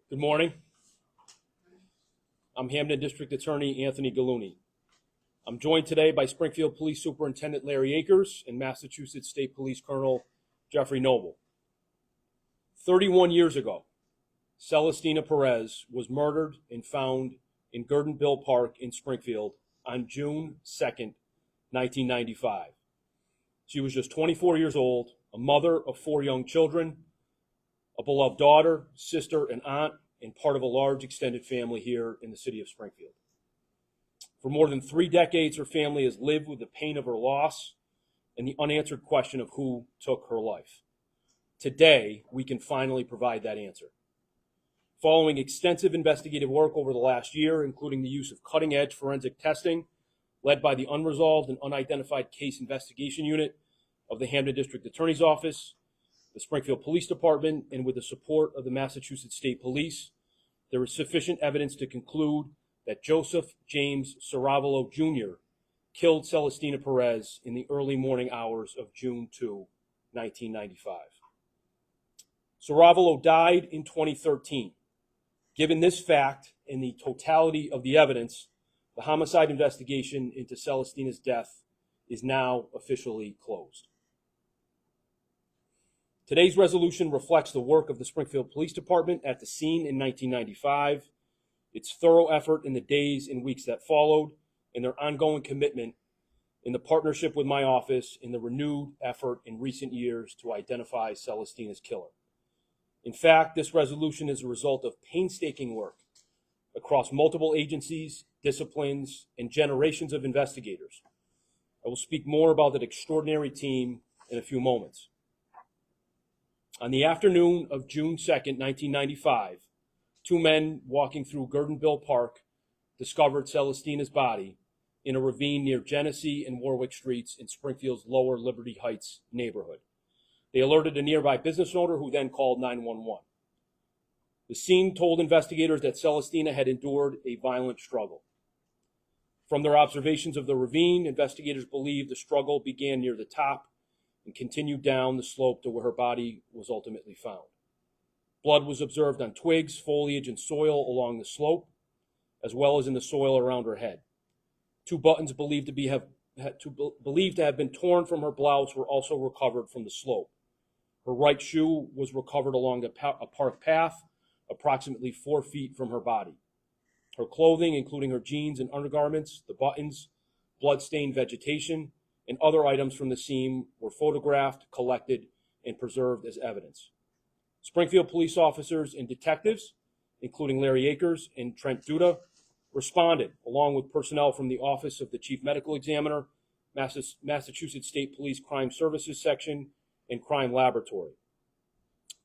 Good morning. I'm Hamden District Attorney Anthony Gallouni. I'm joined today by Springfield Police Superintendent Larry Akers and Massachusetts State Police Colonel Jeffrey Noble. 31 years ago, Celestine Perez was murdered and found in Gurdonville Park in Springfield on June 2nd, 1995. She was just 24 years old, a mother of 4 young children, a beloved daughter, sister, and aunt, and part of a large extended family here in the city of Springfield. For more than 3 decades, her family has lived with the pain of her loss and the unanswered question of who took her life. Today, we can finally provide that answer. Following extensive investigative work over the last year, including the use of cutting-edge forensic testing led by the Unresolved and Unidentified Case Investigation Unit of the Hamden District Attorney's Office, the Springfield Police Department, and with the support of the Massachusetts State Police, there is sufficient evidence to conclude that Joseph James Saravalo Jr. killed Celestine Perez in the early morning hours of June 2, 1995. Saravalo died in 2013. Given this fact and the totality of the evidence, the homicide investigation into Celestina's death is now officially closed. Today's resolution reflects the work of the Springfield Police Department at the scene in 1995, its thorough effort in the days and weeks that followed, and their ongoing commitment in the partnership with my office in the renewed effort in recent years to identify Celestina's killer. In fact, this resolution is a result of painstaking work across multiple agencies, disciplines, and generations of investigators. I will speak more about that extraordinary team in a few moments. On the afternoon of June 2nd, 1995, 2 men walking through Gurdonville Park discovered Celestina's body in a ravine near Genesee and Warwick Streets in Springfield's Lower Liberty Heights neighborhood. They alerted a nearby business owner who then called 911. The scene told investigators that Celestina had endured a violent struggle. From their observations of the ravine, investigators believed the struggle began near the top and continued down the slope to where her body was ultimately found. Blood was observed on twigs, foliage, and soil along the slope, as well as in the soil around her head. 2 buttons believed to have been torn from her blouse were also recovered from the slope. Her right shoe was recovered along a park path approximately 4 feet from her body. Her clothing, including her jeans and undergarments, the buttons, blood-stained vegetation, and other items from the scene were photographed, collected, and preserved as evidence. Springfield police officers and detectives, including Larry Akers and Trent Duda, responded, along with personnel from the Office of the Chief Medical Examiner, Massachusetts State Police Crime Services Section, and Crime Laboratory.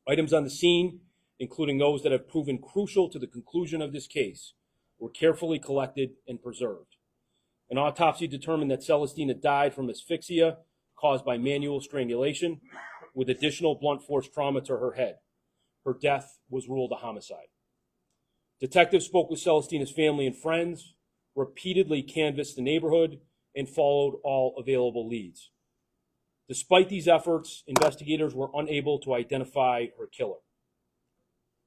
Items on the scene, including those that have proven crucial to the conclusion of this case, were carefully collected and preserved. An autopsy determined that Celestina died from asphyxia caused by manual strangulation with additional blunt force trauma to her head. Her death was ruled a homicide. Detectives spoke with Celestina's family and friends, repeatedly canvassed the neighborhood, and followed all available leads. Despite these efforts, investigators were unable to identify her killer.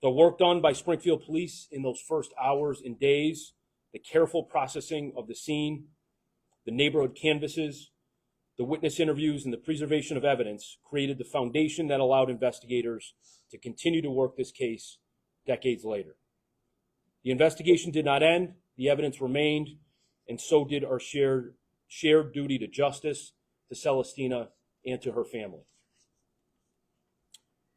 The work done by Springfield Police in those first hours and days, the careful processing of the scene, the neighborhood canvasses, the witness interviews, and the preservation of evidence created the foundation that allowed investigators to continue to work this case decades later. The investigation did not end, the evidence remained, and so did our shared duty to justice, to Celestina, and to her family.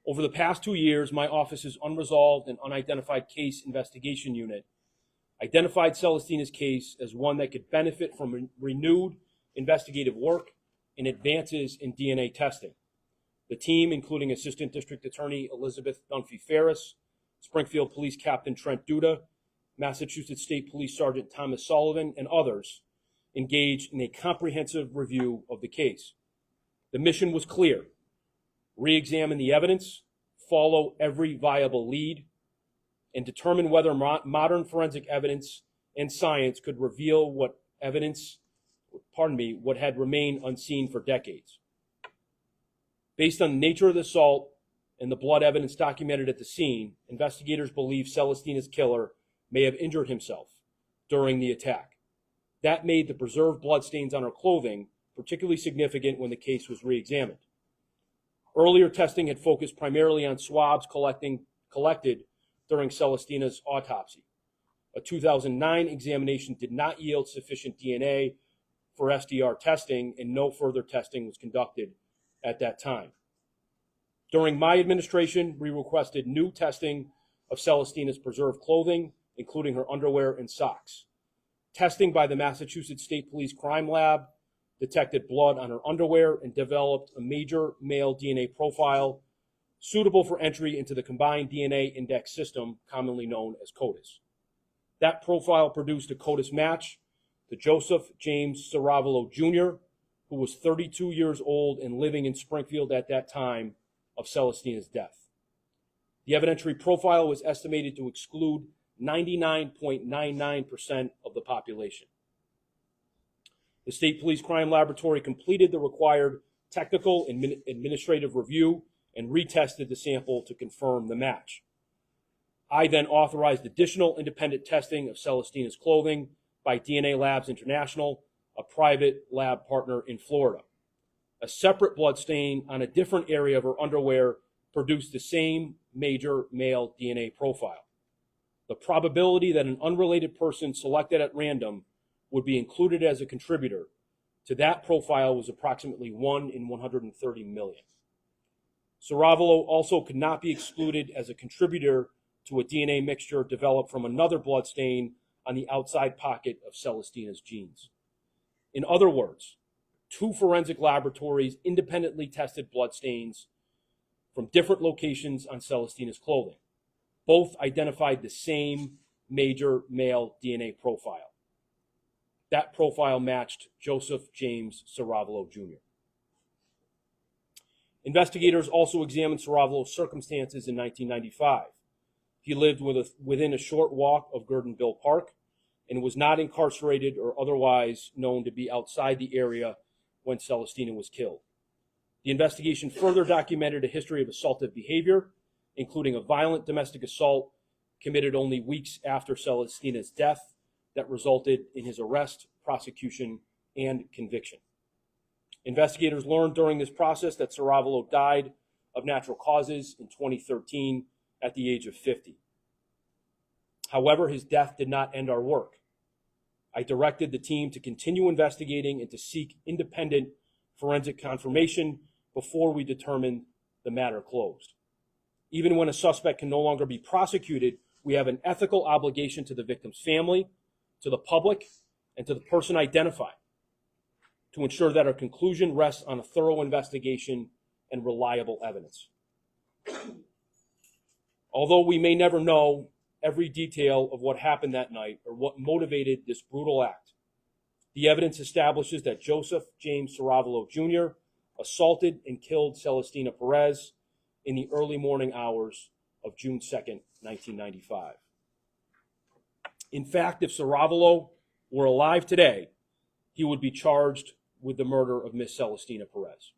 Over the past 2 years, my office's Unresolved and Unidentified Case Investigation Unit identified Celestina's case as one that could benefit from renewed investigative work and advances in DNA testing. The team, including Assistant District Attorney Elizabeth Dunphy-Ferris, Springfield Police Captain Trent Duda, Massachusetts State Police Sergeant Thomas Sullivan, and others, engaged in a comprehensive review of the case. The mission was clear: re-examine the evidence, follow every viable lead, and determine whether modern forensic evidence and science could reveal what had remained unseen for decades. Based on the nature of the assault and the blood evidence documented at the scene, investigators believe Celestina's killer may have injured himself during the attack. That made the preserved bloodstains on her clothing particularly significant when the case was re-examined. Earlier testing had focused primarily on swabs collected during Celestina's autopsy. A 2009 examination did not yield sufficient DNA for SDR testing, and no further testing was conducted at that time. During my administration, we requested new testing of Celestina's preserved clothing, including her underwear and socks. Testing by the Massachusetts State Police Crime Lab detected blood on her underwear and developed a major male DNA profile suitable for entry into the Combined DNA Index System, commonly known as CODIS. That profile produced a CODIS match to Joseph James Saravalo Jr., who was 32 years old and living in Springfield at that time of Celestina's death. The evidentiary profile was estimated to exclude 99.99% of the population. The State Police Crime Laboratory completed the required technical and administrative review and retested the sample to confirm the match. I then authorized additional independent testing of Celestina's clothing by DNA Labs International, a private lab partner in Florida. A separate blood stain on a different area of her underwear produced the same major male DNA profile. The probability that an unrelated person selected at random would be included as a contributor to that profile was approximately 1 in 130 million. Saravalo also could not be excluded as a contributor to a DNA mixture developed from another blood stain on the outside pocket of Celestina's jeans. In other words, 2 forensic laboratories independently tested blood stains from different locations on Celestina's clothing. Both identified the same major male DNA profile. That profile matched Joseph James Saravalo Jr. Investigators also examined Saravalo's circumstances in 1995. He lived within a short walk of Gurdonville Park and was not incarcerated or otherwise known to be outside the area when Celestina was killed. The investigation further documented a history of assaultive behavior, including a violent domestic assault committed only weeks after Celestina's death that resulted in his arrest, prosecution, and conviction. Investigators learned during this process that Saravalo died of natural causes in 2013 at the age of 50. However, his death did not end our work. I directed the team to continue investigating and to seek independent forensic confirmation before we determined the matter closed. Even when a suspect can no longer be prosecuted, we have an ethical obligation to the victim's family, to the public, and to the person identified to ensure that our conclusion rests on a thorough investigation and reliable evidence. Although we may never know every detail of what happened that night or what motivated this brutal act, the evidence establishes that Joseph James Saravalo Jr. assaulted and killed Celestina Perez in the early morning hours of June 2nd, 1995. In fact, if Saravalo were alive today, he would be charged with the murder of Miss Celestina Perez.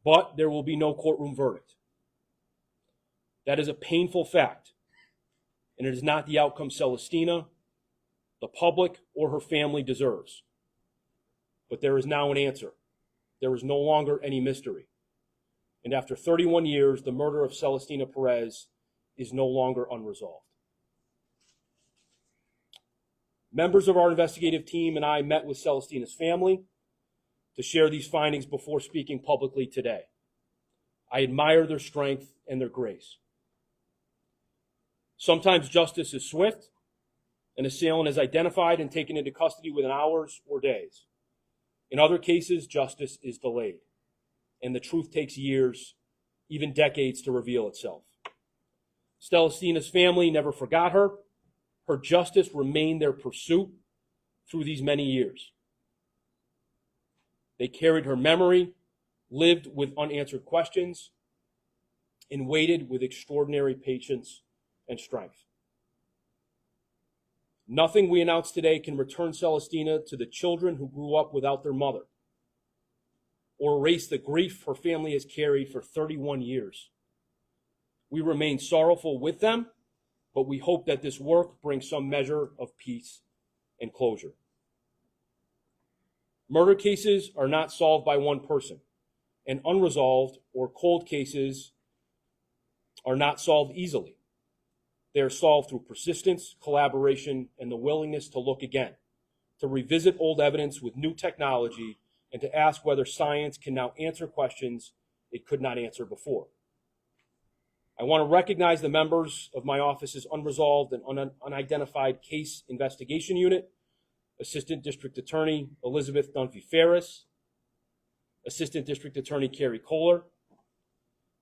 But there will be no courtroom verdict. That is a painful fact, and it is not the outcome Celestina, the public, or her family deserves. But there is now an answer. There is no longer any mystery. And after 31 years, the murder of Celestina Perez is no longer unresolved. Members of our investigative team and I met with Celestina's family to share these findings before speaking publicly today. I admire their strength and their grace. Sometimes justice is swift. An assailant is identified and taken into custody within hours or days. In other cases, justice is delayed, and the truth takes years, even decades, to reveal itself. Celestina's family never forgot her. Her justice remained their pursuit through these many years. They carried her memory, lived with unanswered questions, and waited with extraordinary patience and strength. Nothing we announce today can return Celestina to the children who grew up without their mother. or erase the grief her family has carried for 31 years. We remain sorrowful with them, but we hope that this work brings some measure of peace and closure. Murder cases are not solved by one person, and unresolved or cold cases are not solved easily. They are solved through persistence, collaboration, and the willingness to look again, to revisit old evidence with new technology, and to ask whether science can now answer questions it could not answer before. I want to recognize the members of my office's Unresolved and Unidentified Case Investigation Unit, Assistant District Attorney Elizabeth Dunphy-Ferris, Assistant District Attorney Carrie Kohler,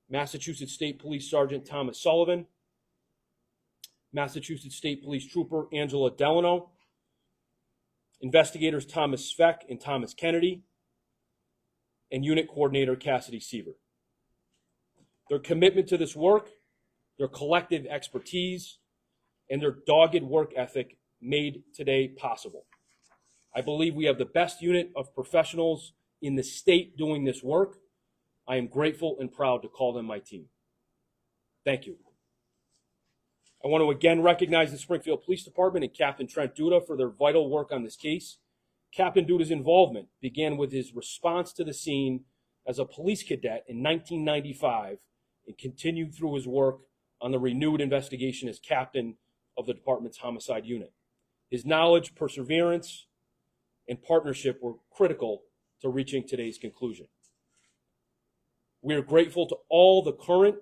Massachusetts State Police Sergeant Thomas Sullivan, Massachusetts State Police Trooper Angela Delano, investigators Thomas Speck and Thomas Kennedy, and Unit Coordinator Cassidy Seaver. Their commitment to this work, their collective expertise, and their dogged work ethic made today possible. I believe we have the best unit of professionals in the state doing this work. I am grateful and proud to call them my team. Thank you. I want to again recognize the Springfield Police Department and Captain Trent Duda for their vital work on this case. Captain Duda's involvement began with his response to the scene as a police cadet in 1995 and continued through his work on the renewed investigation as captain of the department's homicide unit. His knowledge, perseverance, and partnership were critical to reaching today's conclusion. We are grateful to all the current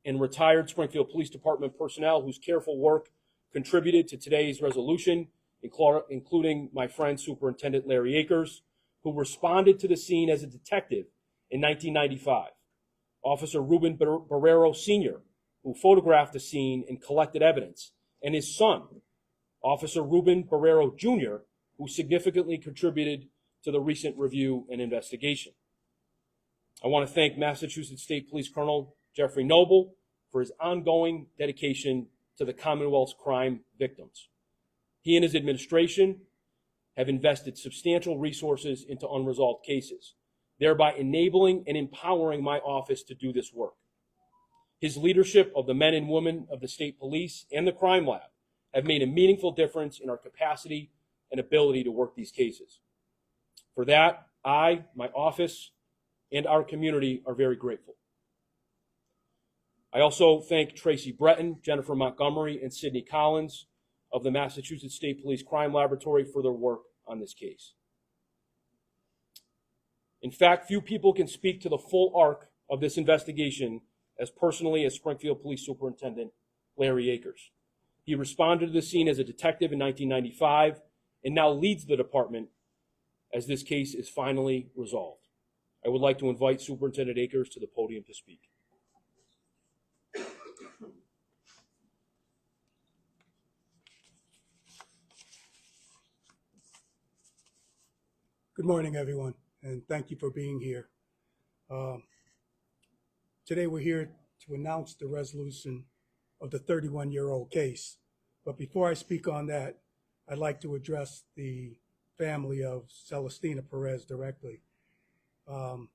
and retired Springfield Police Department personnel whose careful work contributed to today's resolution, including my friend Superintendent Larry Akers, who responded to the scene as a detective in 1995, Officer Ruben Barrero Sr., who photographed the scene and collected evidence, and his son, Officer Ruben Barrero Jr., who significantly contributed to the recent review and investigation. I want to thank Massachusetts State Police Colonel Jeffrey Noble for his ongoing dedication to the Commonwealth's crime victims. He and his administration have invested substantial resources into unresolved cases, thereby enabling and empowering my office to do this work. His leadership of the men and women of the state police and the crime lab have made a meaningful difference in our capacity and ability to work these cases. For that, I, my office, and our community are very grateful. I also thank Tracy Breton, Jennifer Montgomery, and Sydney Collins of the Massachusetts State Police Crime Laboratory for their work on this case. In fact, few people can speak to the full arc of this investigation as personally as Springfield Police Superintendent Larry Akers. He responded to the scene as a detective in 1995 and now leads the department as this case is finally resolved. I would like to invite Superintendent Akers to the podium to speak. Good morning, everyone, and thank you for being here. Today we're here to announce the resolution of the 31-year-old case. But before I speak on that, I'd like to address the family of Celestine Perez directly. On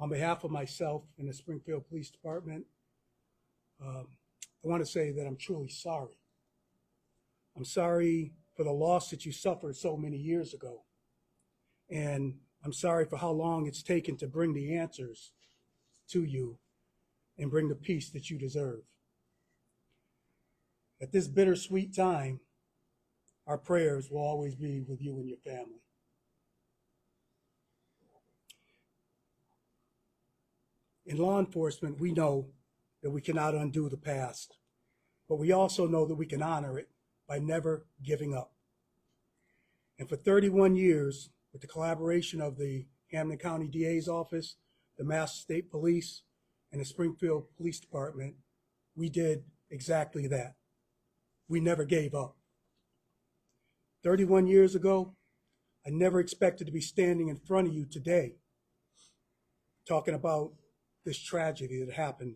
behalf of myself and the Springfield Police Department, I want to say that I'm truly sorry. I'm sorry for the loss that you suffered so many years ago. And I'm sorry for how long it's taken to bring the answers to you and bring the peace that you deserve. At this bittersweet time, our prayers will always be with you and your family. In law enforcement, we know that we cannot undo the past, but we also know that we can honor it by never giving up. And for 31 years, with the collaboration of the Hamden County DA's office, the Mass State Police, and the Springfield Police Department, we did exactly that. We never gave up. 31 years ago, I never expected to be standing in front of you today talking about this tragedy that happened.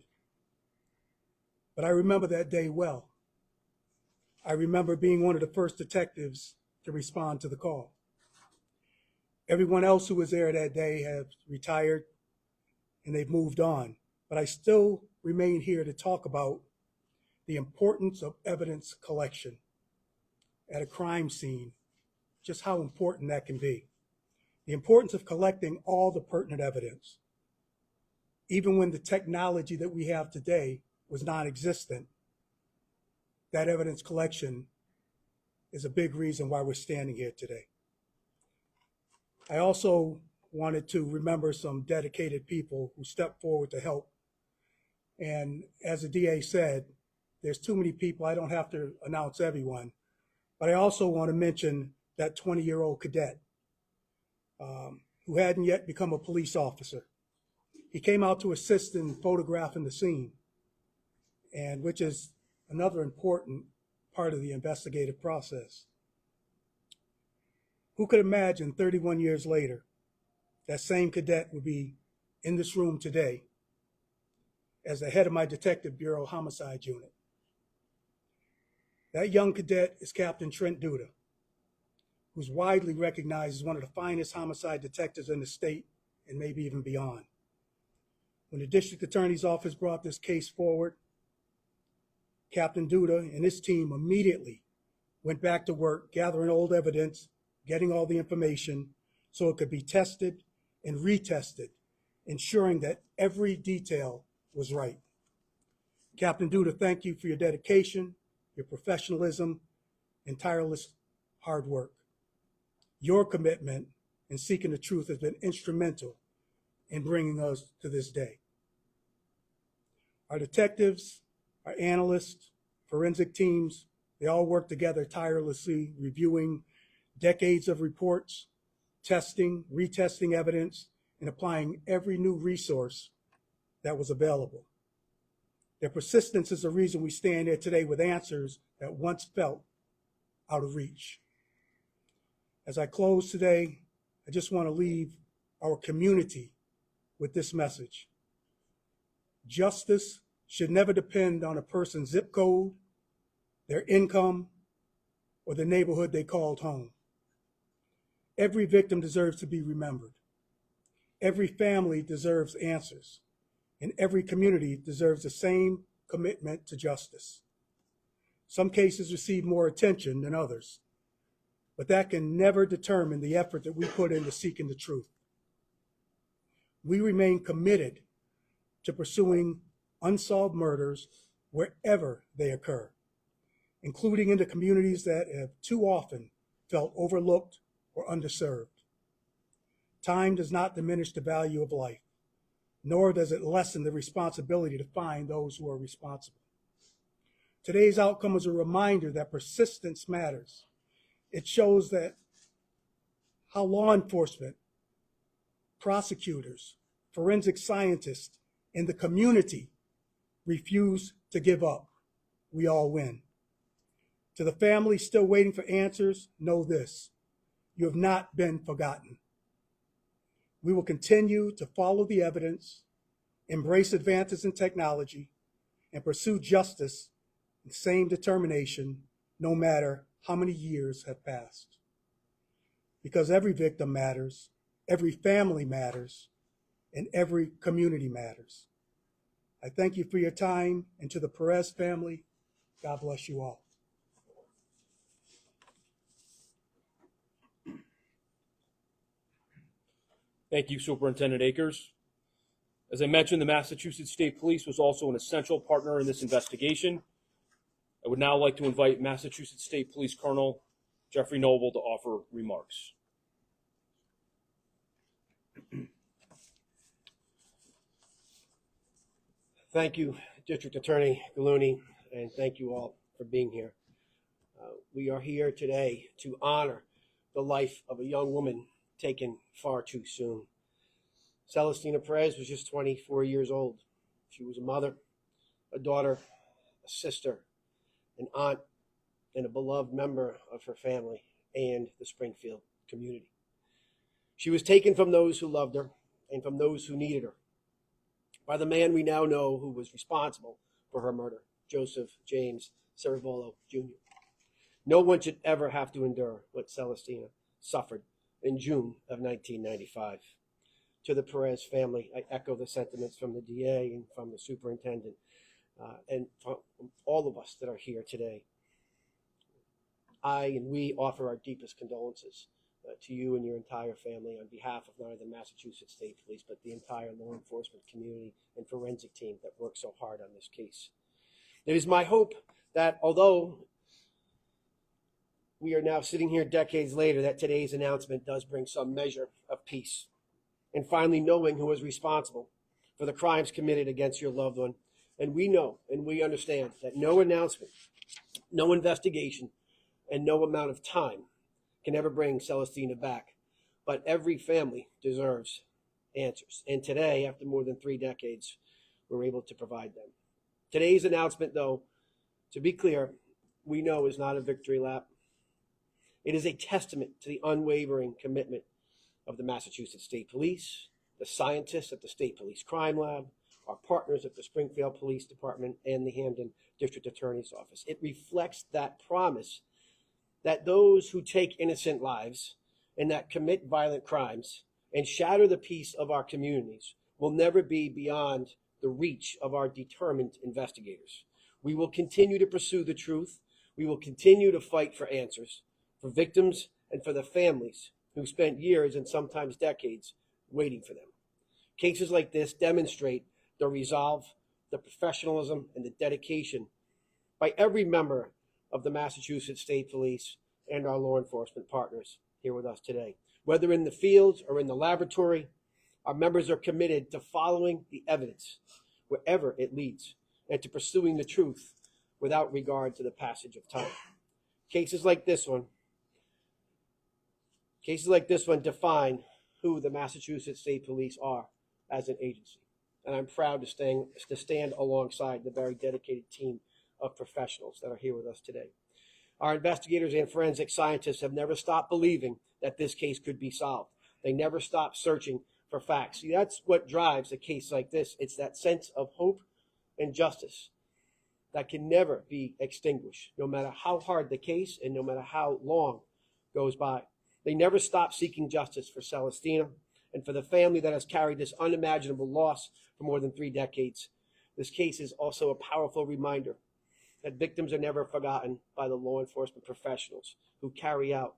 But I remember that day well. I remember being one of the first detectives to respond to the call. Everyone else who was there that day have retired and they've moved on. But I still remain here to talk about the importance of evidence collection at a crime scene, just how important that can be. The importance of collecting all the pertinent evidence. Even when the technology that we have today was non-existent, that evidence collection is a big reason why we're standing here today. I also wanted to remember some dedicated people who stepped forward to help. And as the DA said, there's too many people. I don't have to announce everyone. But I also want to mention that 20-year-old cadet who hadn't yet become a police officer. He came out to assist in photographing the scene, and which is another important part of the investigative process. Who could imagine 31 years later, that same cadet would be in this room today as the head of my Detective Bureau Homicide Unit. That young cadet is Captain Trent Duda, who's widely recognized as one of the finest homicide detectives in the state and maybe even beyond. When the district attorney's office brought this case forward, Captain Duda and his team immediately went back to work gathering old evidence, getting all the information so it could be tested and retested, ensuring that every detail was right. Captain Duda, thank you for your dedication, your professionalism, and tireless hard work. Your commitment in seeking the truth has been instrumental in bringing us to this day. Our detectives, our analysts, forensic teams, they all work together tirelessly, reviewing decades of reports, testing, retesting evidence, and applying every new resource that was available. Their persistence is the reason we stand here today with answers that once felt out of reach. As I close today, I just want to leave our community with this message. Justice should never depend on a person's zip code, their income, or the neighborhood they called home. Every victim deserves to be remembered. Every family deserves answers. And every community deserves the same commitment to justice. Some cases receive more attention than others, but that can never determine the effort that we put into seeking the truth. We remain committed to pursuing unsolved murders wherever they occur, including in the communities that have too often felt overlooked or underserved. Time does not diminish the value of life, nor does it lessen the responsibility to find those who are responsible. Today's outcome is a reminder that persistence matters. It shows that how law enforcement, prosecutors, forensic scientists, and the community refuse to give up. We all win. To the families still waiting for answers, know this: you have not been forgotten. We will continue to follow the evidence, embrace advances in technology, and pursue justice with the same determination, no matter how many years have passed. Because every victim matters, every family matters, and every community matters. I thank you for your time, and to the Perez family, God bless you all. Thank you, Superintendent Akers. As I mentioned, the Massachusetts State Police was also an essential partner in this investigation. I would now like to invite Massachusetts State Police Colonel Jeffrey Noble to offer remarks. Thank you, District Attorney Gallooni, and thank you all for being here. We are here today to honor the life of a young woman taken far too soon. Celestine Perez was just 24 years old. She was a mother, a daughter, a sister, an aunt, and a beloved member of her family and the Springfield community. She was taken from those who loved her and from those who needed her by the man we now know who was responsible for her murder, Joseph James Cerevolo Jr. No one should ever have to endure what Celestina suffered in June of 1995. To the Perez family, I echo the sentiments from the DA and from the superintendent and from all of us that are here today. I and we offer our deepest condolences to you and your entire family on behalf of not only the Massachusetts State Police, but the entire law enforcement community and forensic team that worked so hard on this case. It is my hope that although we are now sitting here decades later, that today's announcement does bring some measure of peace. And finally knowing who is responsible for the crimes committed against your loved one. And we know and we understand that no announcement, no investigation, and no amount of time can ever bring Celestina back. But every family deserves answers. And today, after more than 3 decades, we're able to provide them. Today's announcement, though, to be clear, we know is not a victory lap. It is a testament to the unwavering commitment of the Massachusetts State Police, the scientists at the State Police Crime Lab, our partners at the Springfield Police Department, and the Hampden District Attorney's Office. It reflects that promise that those who take innocent lives and that commit violent crimes and shatter the peace of our communities will never be beyond the reach of our determined investigators. We will continue to pursue the truth. We will continue to fight for answers, for victims and for the families who spent years and sometimes decades waiting for them. Cases like this demonstrate the resolve, the professionalism, and the dedication by every member of the Massachusetts State Police and our law enforcement partners here with us today. Whether in the field or in the laboratory, our members are committed to following the evidence wherever it leads and to pursuing the truth without regard to the passage of time. Cases like this one define who the Massachusetts State Police are as an agency. And I'm proud to stand alongside the very dedicated team of professionals that are here with us today. Our investigators and forensic scientists have never stopped believing that this case could be solved. They never stopped searching for facts. See, that's what drives a case like this. It's that sense of hope and justice that can never be extinguished, no matter how hard the case and no matter how long goes by. They never stop seeking justice for Celestina and for the family that has carried this unimaginable loss for more than 3 decades. This case is also a powerful reminder that victims are never forgotten by the law enforcement professionals who carry out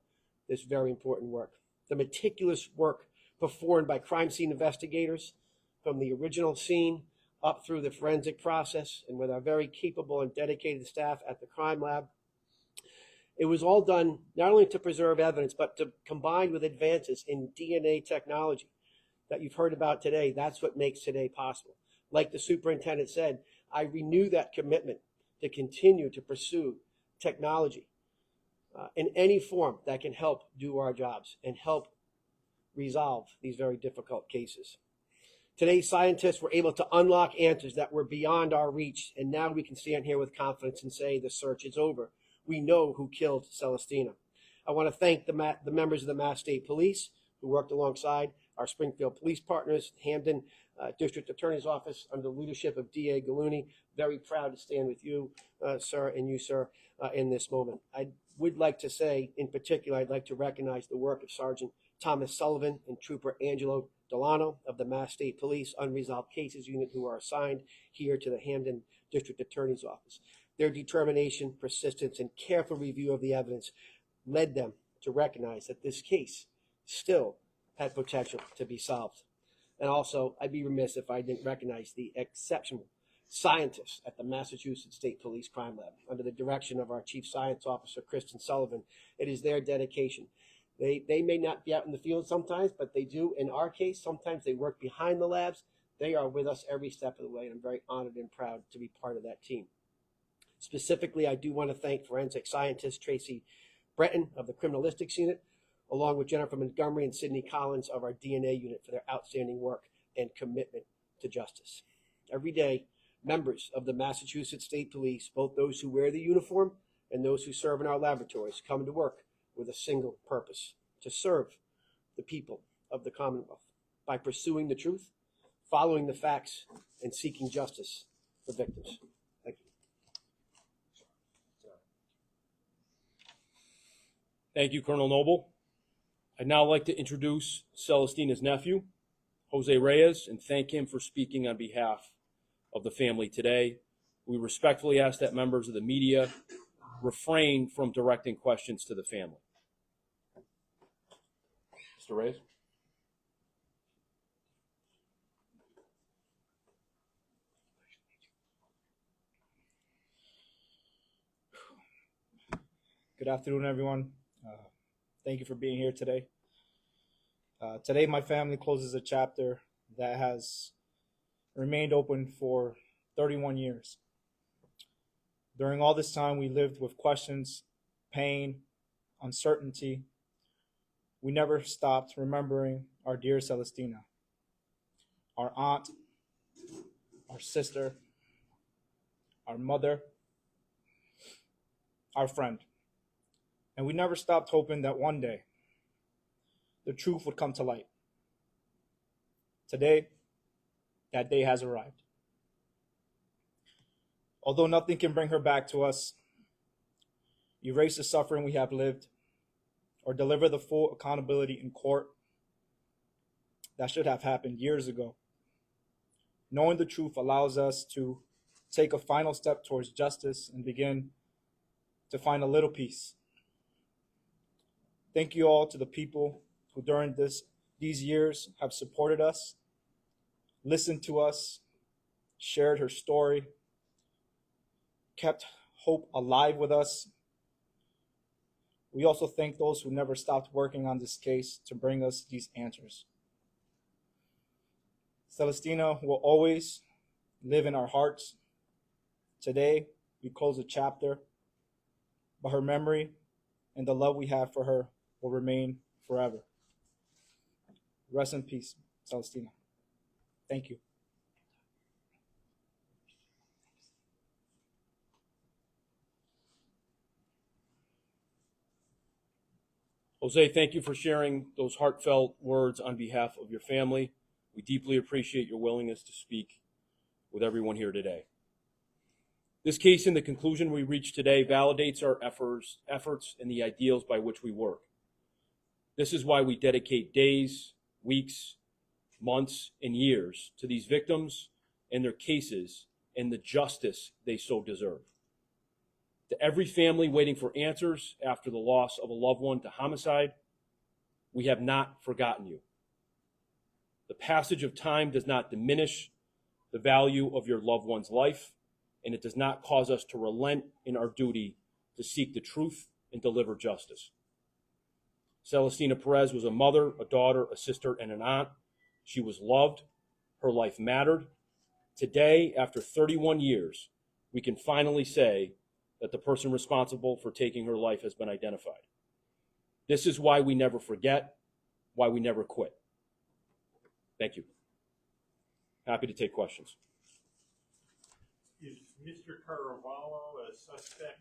this very important work. The meticulous work performed by crime scene investigators from the original scene up through the forensic process and with our very capable and dedicated staff at the crime lab. It was all done not only to preserve evidence, but to combine with advances in DNA technology that you've heard about today. That's what makes today possible. Like the superintendent said, I renew that commitment to continue to pursue technology in any form that can help do our jobs and help resolve these very difficult cases. Today's scientists were able to unlock answers that were beyond our reach, and now we can stand here with confidence and say the search is over. We know who killed Celestina. I want to thank the members of the Mass State Police who worked alongside our Springfield police partners, Hampden District Attorney's Office under the leadership of DA Gallooni. Very proud to stand with you, sir, and you, sir, in this moment. I would like to say, in particular, I'd like to recognize the work of Sergeant Thomas Sullivan and Trooper Angelo Delano of the Mass State Police Unresolved Cases Unit, who are assigned here to the Hampden District Attorney's Office. Their determination, persistence, and careful review of the evidence led them to recognize that this case still had potential to be solved. And also, I'd be remiss if I didn't recognize the exceptional scientists at the Massachusetts State Police Crime Lab under the direction of our Chief Science Officer, Kristen Sullivan. It is their dedication. They may not be out in the field sometimes, but they do. In our case, sometimes they work behind the labs. They are with us every step of the way, and I'm very honored and proud to be part of that team. Specifically, I do want to thank forensic scientist Tracy Breton of the Criminalistics Unit, along with Jennifer Montgomery and Sydney Collins of our DNA unit for their outstanding work and commitment to justice. Every day, members of the Massachusetts State Police, both those who wear the uniform and those who serve in our laboratories, come to work with a single purpose: to serve the people of the Commonwealth by pursuing the truth, following the facts, and seeking justice for victims. Thank you. Thank you, Colonel Noble. I'd now like to introduce Celestina's nephew, Jose Reyes, and thank him for speaking on behalf of the family today. We respectfully ask that members of the media refrain from directing questions to the family. Mr. Reyes? Good afternoon, everyone. Thank you for being here today. Today, my family closes a chapter that has remained open for 31 years. During all this time, we lived with questions, pain, uncertainty. We never stopped remembering our dear Celestina, our aunt, our sister, our mother, our friend. And we never stopped hoping that one day the truth would come to light. Today, that day has arrived. Although nothing can bring her back to us, erase the suffering we have lived, or deliver the full accountability in court that should have happened years ago, knowing the truth allows us to take a final step towards justice and begin to find a little peace. Thank you all to the people who during these years have supported us, listened to us, shared her story, kept hope alive with us. We also thank those who never stopped working on this case to bring us these answers. Celestina will always live in our hearts. Today, we close a chapter, but her memory and the love we have for her will remain forever. Rest in peace, Celestina. Thank you. Jose, thank you for sharing those heartfelt words on behalf of your family. We deeply appreciate your willingness to speak with everyone here today. This case and the conclusion we reach today validates our efforts and the ideals by which we work. This is why we dedicate days, weeks, months, and years to these victims and their cases and the justice they so deserve. To every family waiting for answers after the loss of a loved one to homicide, we have not forgotten you. The passage of time does not diminish the value of your loved one's life, and it does not cause us to relent in our duty to seek the truth and deliver justice. Celestina Perez was a mother, a daughter, a sister, and an aunt. She was loved. Her life mattered. Today, after 31 years, we can finally say that the person responsible for taking her life has been identified. This is why we never forget, why we never quit. Thank you. Happy to take questions. Is Mr. Caravallo a suspect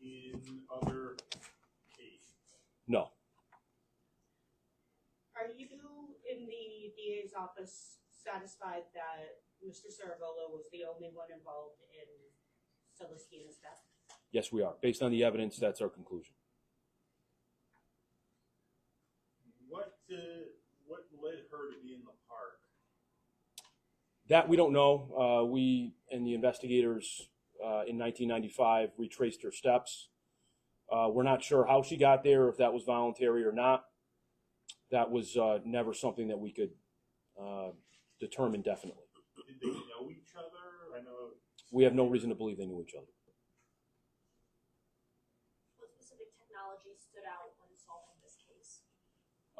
in other cases? No. Are you in the DA's office satisfied that Mr. Caravallo was the only one involved in Celestina's death? Yes, we are. Based on the evidence, that's our conclusion. What led her to be in the park? That we don't know. We and the investigators in 1995 retraced her steps. We're not sure how she got there, if that was voluntary or not. That was never something that we could determine definitely. Did they know each other? I know. We have no reason to believe they knew each other. What specific technology stood out when solving this case?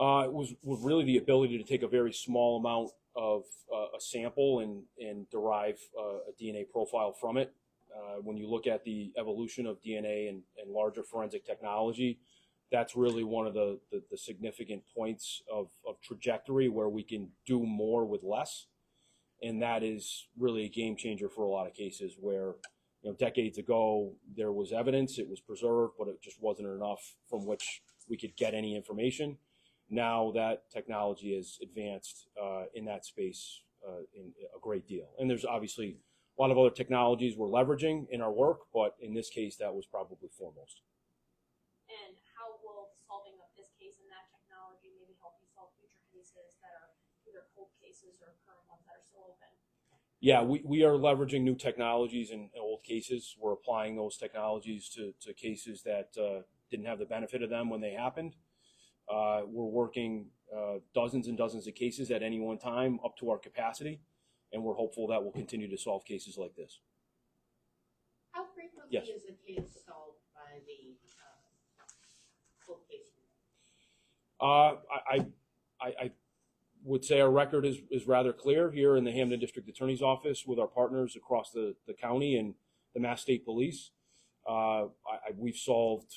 It was really the ability to take a very small amount of a sample and derive a DNA profile from it. When you look at the evolution of DNA and larger forensic technology, that's really one of the significant points of trajectory where we can do more with less. And that is really a game changer for a lot of cases where, decades ago, there was evidence, it was preserved, but it just wasn't enough from which we could get any information. Now that technology has advanced in that space in a great deal. And there's obviously a lot of other technologies we're leveraging in our work, but in this case, that was probably foremost. And how will solving of this case and that technology maybe cases that are either cold cases or current ones that are still open? Yeah, we are leveraging new technologies in old cases. We're applying those technologies to cases that didn't have the benefit of them when they happened. We're working dozens and dozens of cases at any one time up to our capacity, and we're hopeful that we'll continue to solve cases like this. How frequently Yes. is a case solved by the cold case unit? I would say our record is rather clear here in the Hampden District Attorney's Office with our partners across the county and the Mass State Police. We've solved,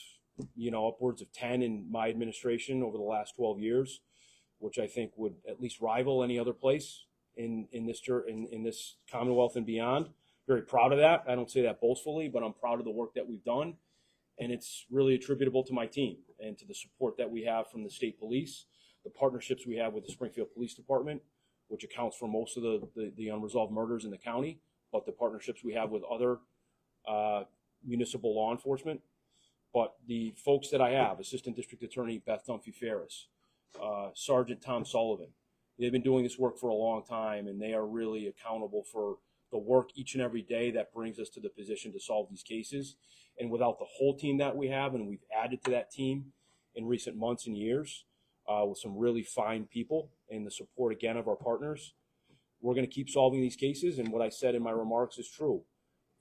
upwards of 10 in my administration over the last 12 years, which I think would at least rival any other place in this Commonwealth and beyond. Very proud of that. I don't say that boastfully, but I'm proud of the work that we've done. And it's really attributable to my team and to the support that we have from the state police, the partnerships we have with the Springfield Police Department, which accounts for most of the unresolved murders in the county, but the partnerships we have with other municipal law enforcement. But the folks that I have, Assistant District Attorney Beth Dunphy-Ferris, Sergeant Tom Sullivan, they've been doing this work for a long time, and they are really accountable for the work each and every day that brings us to the position to solve these cases. And without the whole team that we have, and we've added to that team in recent months and years with some really fine people and the support, again, of our partners, we're going to keep solving these cases. And what I said in my remarks is true.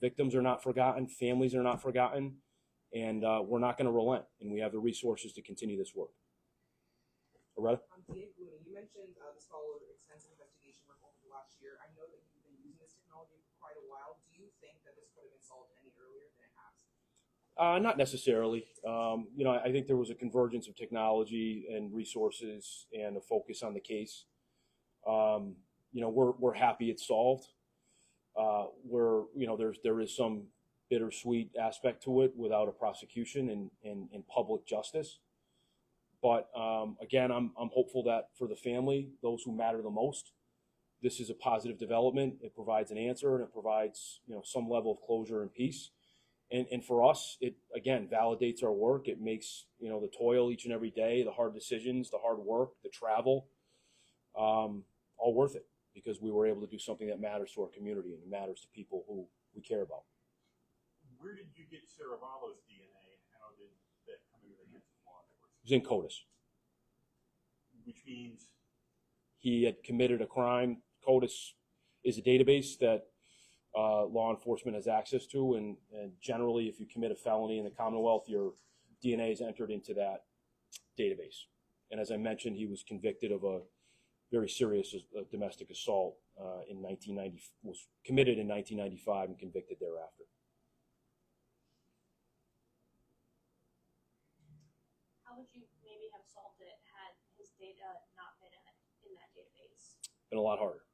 Victims are not forgotten. Families are not forgotten. And we're not going to relent. And we have the resources to continue this work. Loretta? DA Gloomy, you mentioned this followed extensive investigation work over the last year. I know that you've been using this technology for quite a while. Do you think that this could have been solved any earlier than it has? Not necessarily. I think there was a convergence of technology and resources and a focus on the case. We're happy it's solved. There is some bittersweet aspect to it without a prosecution and public justice. But again, I'm hopeful that for the family, those who matter the most, this is a positive development. It provides an answer and it provides some level of closure and peace. And for us, it again validates our work. It makes the toil each and every day, the hard decisions, the hard work, the travel, all worth it because we were able to do something that matters to our community and it matters to people who we care about. Where did you get Saravallo's DNA, and how did that come into the hands of law enforcement? It was in CODIS. Which means He had committed a crime. CODIS is a database that law enforcement has access to, and generally, if you commit a felony in the Commonwealth, your DNA is entered into that database. And as I mentioned, he was convicted of a very serious domestic assault was committed in 1995 and convicted thereafter. How would you maybe have solved it had his data not been in that database? Been a lot harder.